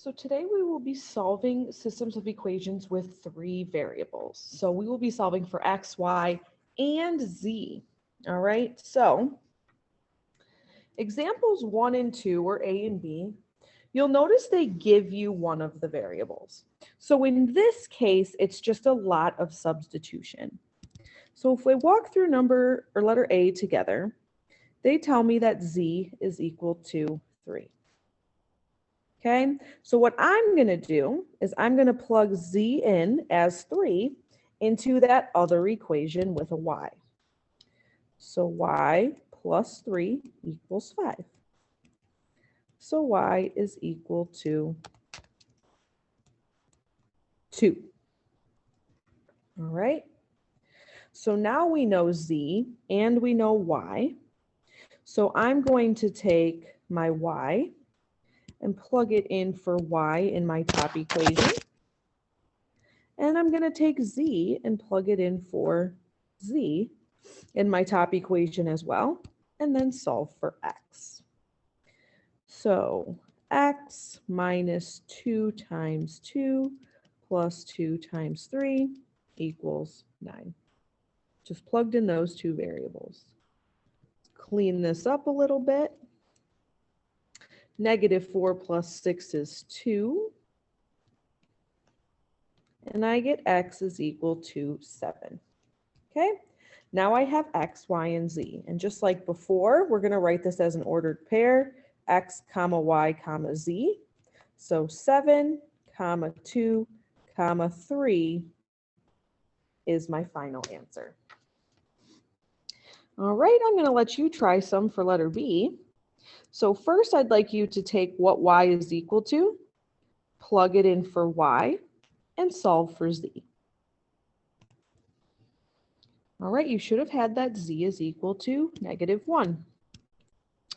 So today we will be solving systems of equations with three variables. So we will be solving for x, y, and z. All right, so examples 1 and 2, or A and B, you'll notice they give you one of the variables. So in this case, it's just a lot of substitution. So if we walk through number or letter A together, they tell me that z is equal to 3. Okay, so what I'm going to do is I'm going to plug z in as 3 into that other equation with a y. So y plus 3 equals 5. So y is equal to 2. All right. So now we know z and we know y. So I'm going to take my y and plug it in for y in my top equation. And I'm going to take z and plug it in for z in my top equation as well, and then solve for x. So x minus 2 times 2 plus 2 times 3 equals 9. Just plugged in those two variables. Clean this up a little bit. Negative 4 plus 6 is 2. And I get x is equal to 7. Okay, now I have x, y, and z. And just like before, we're going to write this as an ordered pair, x, comma, y, comma, z. So 7, comma, 2, comma, 3 is my final answer. All right, I'm going to let you try some for letter B. So first, I'd like you to take what y is equal to, plug it in for y, and solve for z. All right, you should have had that z is equal to negative 1.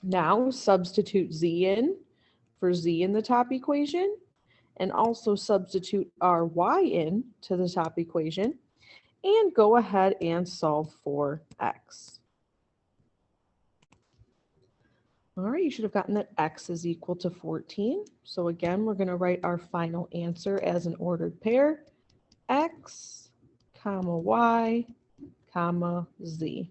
Now substitute z in for z in the top equation, and also substitute our y in to the top equation, and go ahead and solve for x. All right, you should have gotten that x is equal to 14. So again, we're going to write our final answer as an ordered pair, x, comma, y, comma, z.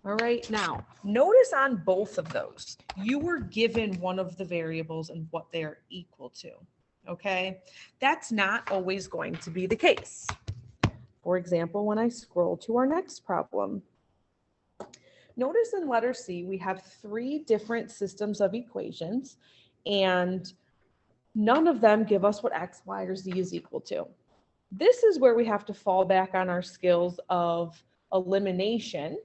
All right, now notice on both of those, you were given one of the variables and what they're equal to, okay? That's not always going to be the case. For example, when I scroll to our next problem, notice in letter C, we have 3 different systems of equations, and none of them give us what x, y, or z is equal to. This is where we have to fall back on our skills of elimination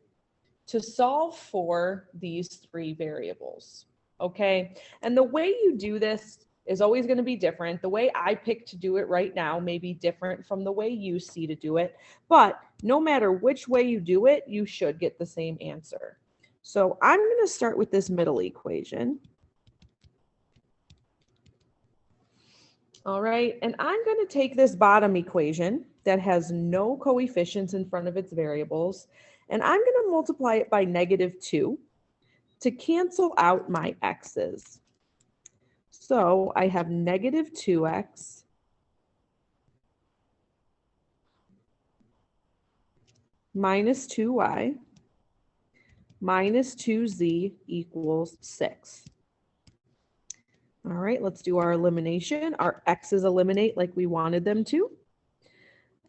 to solve for these 3 variables, okay? And the way you do this is always going to be different. The way I pick to do it right now may be different from the way you see to do it, but no matter which way you do it, you should get the same answer. So I'm going to start with this middle equation. All right, and I'm going to take this bottom equation that has no coefficients in front of its variables, and I'm going to multiply it by negative 2 to cancel out my x's. So I have negative 2x minus 2y minus 2z equals 6. All right, let's do our elimination. Our x's eliminate like we wanted them to.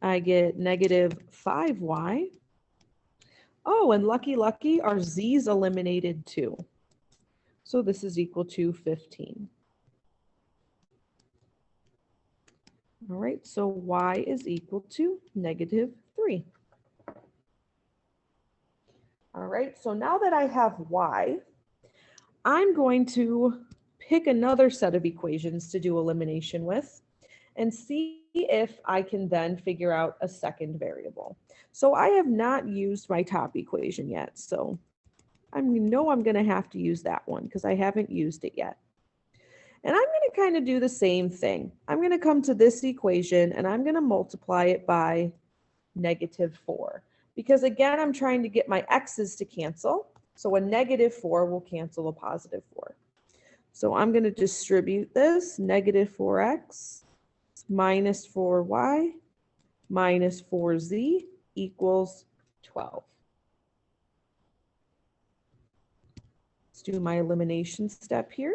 I get negative 5y. Oh, and lucky, our z's eliminated too. So this is equal to 15. All right, so y is equal to negative 3. All right, so now that I have y, I'm going to pick another set of equations to do elimination with and see if I can then figure out a second variable. So I have not used my top equation yet, so I know I'm going to have to use that one because I haven't used it yet. And I'm going to kind of do the same thing. I'm going to come to this equation and I'm going to multiply it by negative 4. Because again, I'm trying to get my x's to cancel. So a negative 4 will cancel a positive 4. So I'm going to distribute this. Negative 4x minus 4y minus 4z equals 12. Let's do my elimination step here.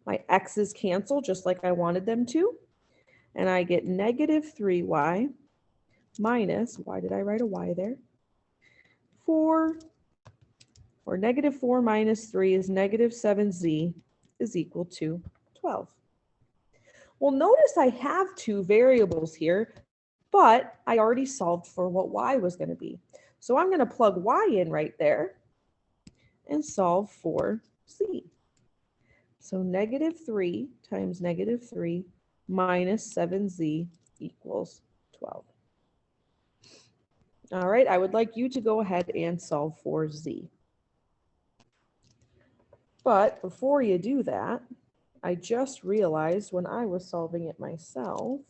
My x's cancel just like I wanted them to. And I get negative 3y minus, why did I write a y there? 4, or negative 4 minus 3 is negative 7z is equal to 12. Well, notice I have two variables here, but I already solved for what y was going to be. So I'm going to plug y in right there and solve for z. So negative 3 times negative 3 minus 7z equals 12. All right, I would like you to go ahead and solve for z. But before you do that, I just realized when I was solving it myself,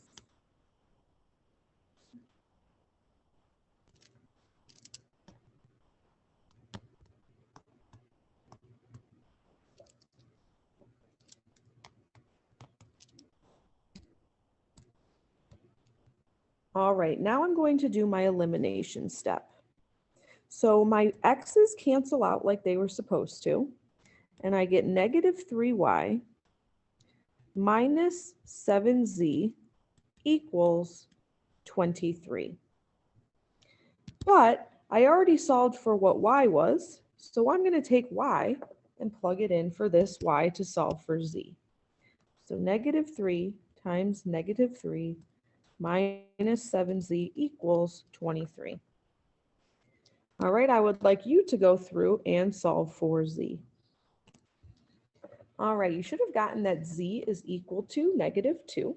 all right, now I'm going to do my elimination step. So my x's cancel out like they were supposed to, and I get negative 3y minus 7z equals 23. But I already solved for what y was, so I'm going to take y and plug it in for this y to solve for z. So negative 3 times negative 3 minus 7z equals 23. All right, I would like you to go through and solve for z. All right, you should have gotten that z is equal to negative 2.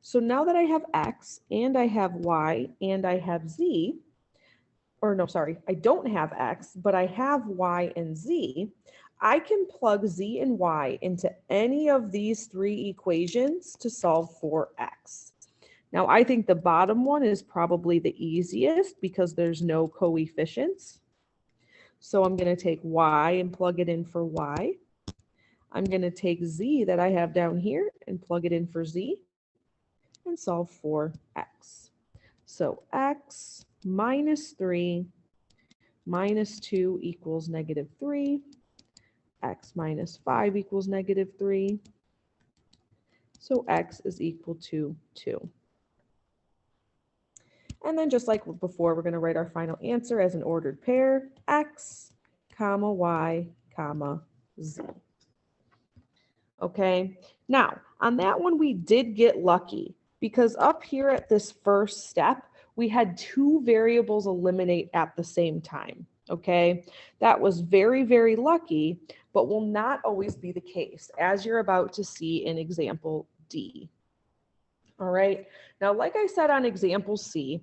So now that I have x and I have y and I have z, or no, sorry, I don't have x, but I have y and z, I can plug z and y into any of these three equations to solve for x. Now, I think the bottom one is probably the easiest because there's no coefficients. So I'm going to take y and plug it in for y. I'm going to take z that I have down here and plug it in for z and solve for x. So x minus 3 minus 2 equals negative 3. X minus 5 equals negative 3. So x is equal to 2. And then just like before, we're going to write our final answer as an ordered pair, x, comma, y, comma, z. Okay, now on that one, we did get lucky because up here at this first step, we had two variables eliminate at the same time. Okay, that was very, very lucky, but will not always be the case, as you're about to see in example D. All right, now, like I said on example C,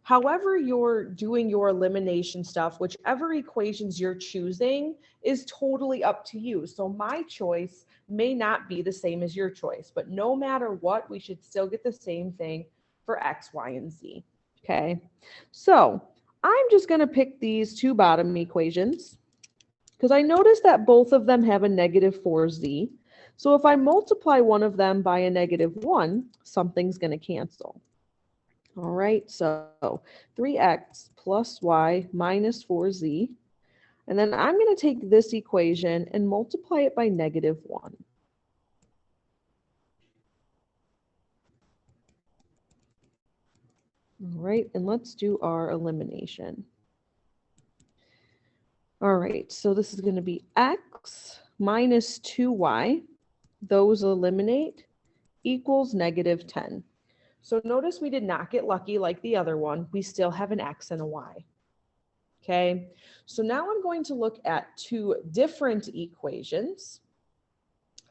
however you're doing your elimination stuff, whichever equations you're choosing is totally up to you. So my choice may not be the same as your choice, but no matter what, we should still get the same thing for X, Y, and Z. Okay, so I'm just going to pick these two bottom equations because I noticed that both of them have a negative 4z. So if I multiply one of them by a negative 1, something's going to cancel. All right, so 3x plus y minus 4z. And then I'm going to take this equation and multiply it by negative 1. All right, and let's do our elimination. All right, so this is going to be x minus 2y. Those eliminate equals negative 10. So notice we did not get lucky like the other one. We still have an x and a y. Okay, so now I'm going to look at two different equations,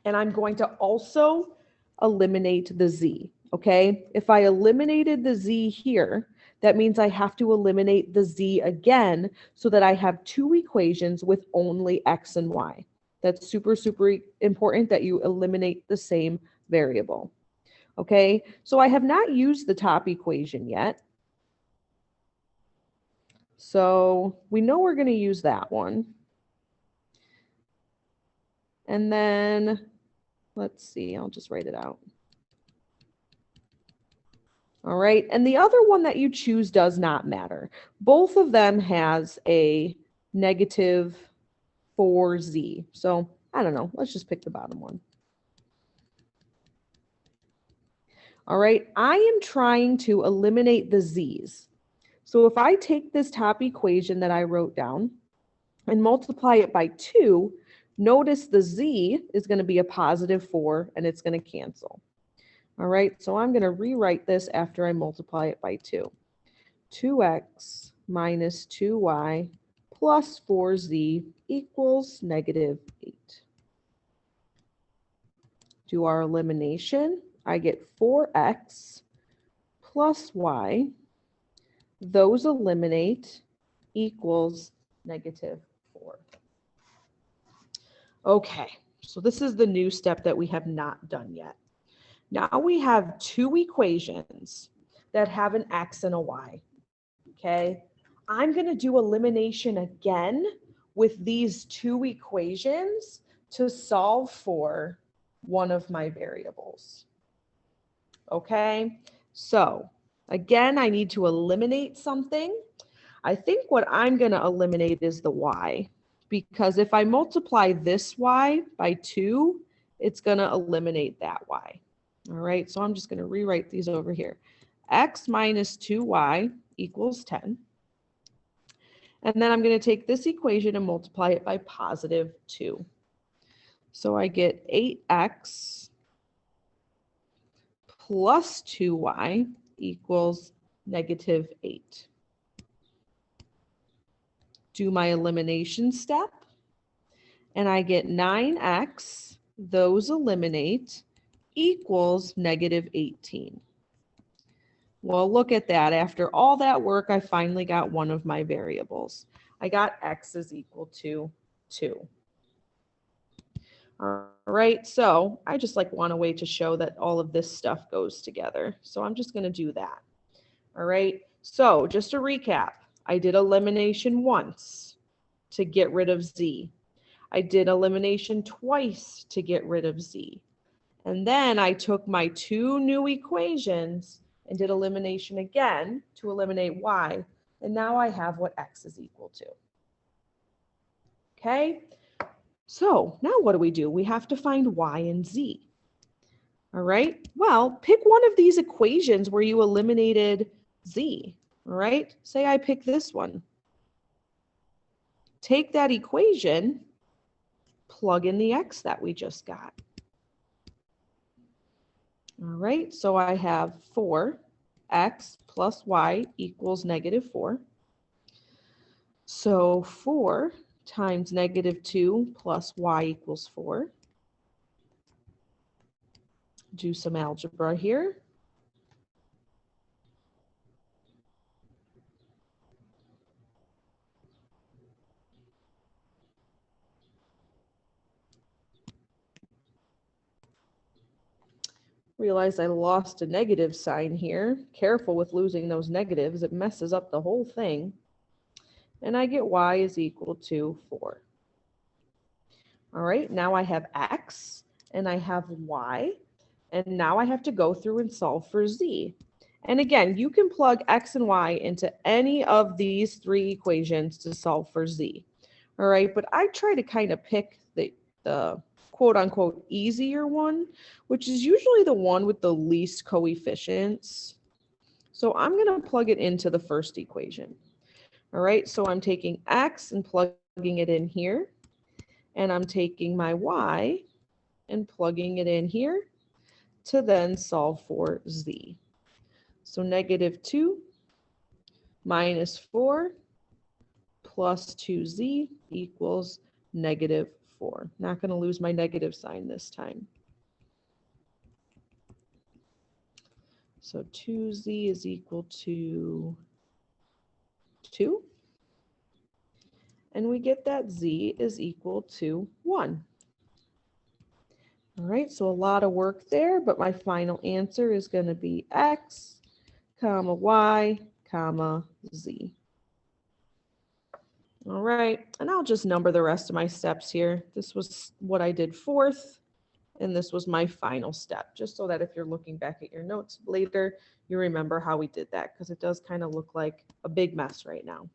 and I'm going to also eliminate the z. Okay, if I eliminated the z here, that means I have to eliminate the z again so that I have two equations with only x and y. That's super, super important that you eliminate the same variable. Okay, so I have not used the top equation yet. So we know we're going to use that one. And then let's see, I'll just write it out. All right, and the other one that you choose does not matter. Both of them has a negative 4z. So I don't know, let's just pick the bottom one. All right, I am trying to eliminate the z's. So if I take this top equation that I wrote down and multiply it by 2, notice the z is going to be a positive 4 and it's going to cancel. All right, so I'm going to rewrite this after I multiply it by 2. 2x minus 2y plus 4z equals negative 8. Do our elimination. I get 4x plus y. Those eliminate, equals negative 4. Okay, so this is the new step that we have not done yet. Now we have two equations that have an x and a y. Okay, I'm going to do elimination again with these two equations to solve for one of my variables. Okay, so again, I need to eliminate something. I think what I'm going to eliminate is the y, because if I multiply this y by 2, it's going to eliminate that y. All right, so I'm just going to rewrite these over here. X minus 2y equals 10. And then I'm going to take this equation and multiply it by positive 2. So I get 8x plus 2y equals negative 8. Do my elimination step, and I get 9x, those eliminate, equals negative 18. Well, look at that. After all that work, I finally got one of my variables. I got x is equal to 2. All right, so I just want a way to show that all of this stuff goes together. So I'm just going to do that. All right, so just to recap, I did elimination once to get rid of z. I did elimination twice to get rid of z. And then I took my two new equations and did elimination again to eliminate y. And now I have what x is equal to. Okay, so now what do? We have to find y and z. All right, well, pick one of these equations where you eliminated z. All right, say I pick this one. Take that equation, plug in the x that we just got. All right, so I have 4x plus y equals negative 4. So 4 times negative 2 plus y equals 4. Do some algebra here. Realize I lost a negative sign here. Careful with losing those negatives. It messes up the whole thing. And I get y is equal to 4. All right, now I have x and I have y. And now I have to go through and solve for z. And again, you can plug x and y into any of these three equations to solve for z. All right, but I try to kind of pick the quote unquote easier one, which is usually the one with the least coefficients. So I'm going to plug it into the first equation. All right, so I'm taking x and plugging it in here. And I'm taking my y and plugging it in here to then solve for z. So negative 2 minus 4 plus 2z equals negative 4. Not going to lose my negative sign this time. So 2z is equal to 2. And we get that z is equal to 1. All right, so a lot of work there, but my final answer is going to be x, comma, y, comma, z. All right, and I'll just number the rest of my steps here. This was what I did fourth, and this was my final step, just so that if you're looking back at your notes later, you remember how we did that, because it does kind of look like a big mess right now.